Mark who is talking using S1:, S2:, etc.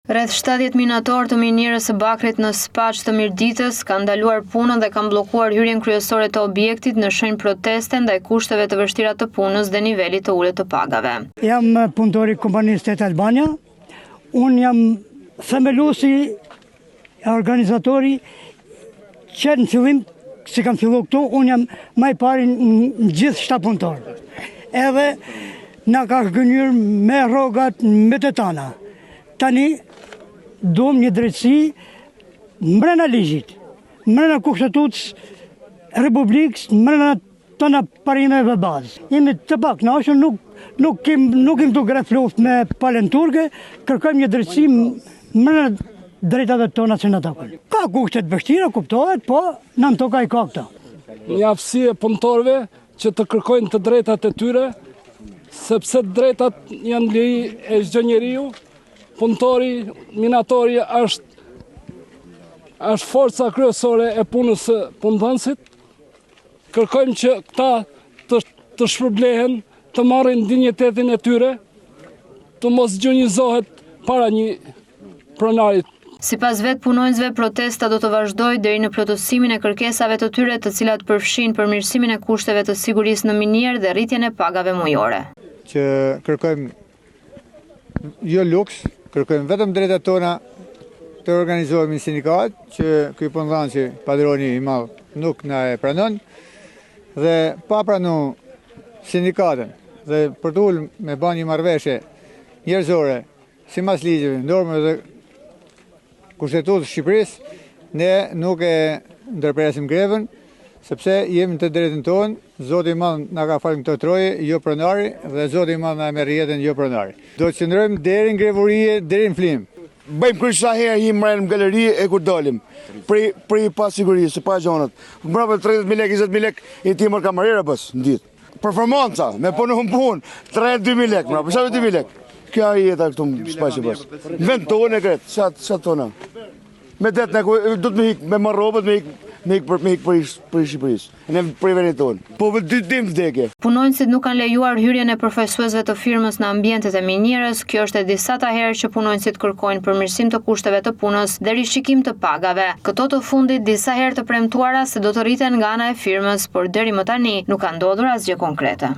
S1: Rreth 70 minatorë të minierës së Bakrit në Spaq të Mirditës kanë ndaluar punën dhe kanë bllokuar hyrjen kryesore të objektit në shenjë proteste ndaj kushteve të vështira të punës dhe nivelit të ulët të pagave.
S2: Jam punëtor i kompanisë State Albania. Unë jam themeluesi organizatori që në fillim si kam filluar këtu, unë jam më i pari në gjithë shtat punëtor. Edhe na ka gënjur me rrogat me të tana. Tani duam një drejtësi mbrana ligjit, mbrana kushtetutës Republikës, mbrana tona parimeve bazë. Jemi të pakënaqur, nuk kem të gref luftë me palën turke, kërkojmë një drejtësi mbrana drejtave tona që na takon. Ka kushte të vështira, kuptohet, po na toka i ka këta.
S3: Një aftësi e punëtorëve që të kërkojnë të drejtat e tyre, sepse drejtat janë liri e çdo njeriu. Punëtori, minatori është forca kryesore e punës së punëdhënësit. Kërkojmë që këta të shpërblehen, të marrin dinjitetin e tyre, të mos gjunjëzohet para një pronarit.
S1: Sipas vetë punonjësve, protesta do të vazhdojë deri në plotësimin e kërkesave të tyre, të cilat përfshin përmirësimin e kushteve të sigurisë në minier dhe rritjen e pagave mujore.
S4: Që kërkojmë jo luks, kërkojmë vetëm drejtat tona të organizohemi në sindikat, që ky punëdhënësi padroni i madh nuk na e pranon, dhe pa pranu sindikatën dhe për të ulur me bën një marrëveshje njerëzore sipas ligjeve, normave dhe kushtetutës së Shqipërisë, ne nuk e ndërpresim grevën, sepse jemi të drejtën tonë. Zoti i Madh na ka falë këtë troje, jo pronari, dhe Zoti i Madh na merr jetën, jo pronari. Do të qëndrojmë deri në grevuri, deri në flim.
S5: Bëjmë kryq sa herë him në galeri e kur dalim. Pri pa sigurisë, pa gjonat. Mbrapa 30.000 lekë, 20.000 lekë i timur kamarera bës në ditë. Performanca, me punë punë, 32.000 lekë, mbrapa, sa 2.000 lekë. Kjo ai jeta këtu në Spaqe bës. Vend tonë kret, sa tona. Me det ne do të më hik me marrobët, me hik për Shqipërisë. Ne për vendin tonë. Po vetë dim vdekje.
S1: Punonjësit nuk kanë lejuar hyrjen e përfaqësuesve të firmës në ambientet e minierës. Kjo është e disata herë që punonjësit kërkojnë përmirësim të kushteve të punës dhe rishikim të pagave. Këto të fundit disa herë të premtuara se do të rriten nga ana e firmës, por deri më tani nuk ka ndodhur asgjë konkrete.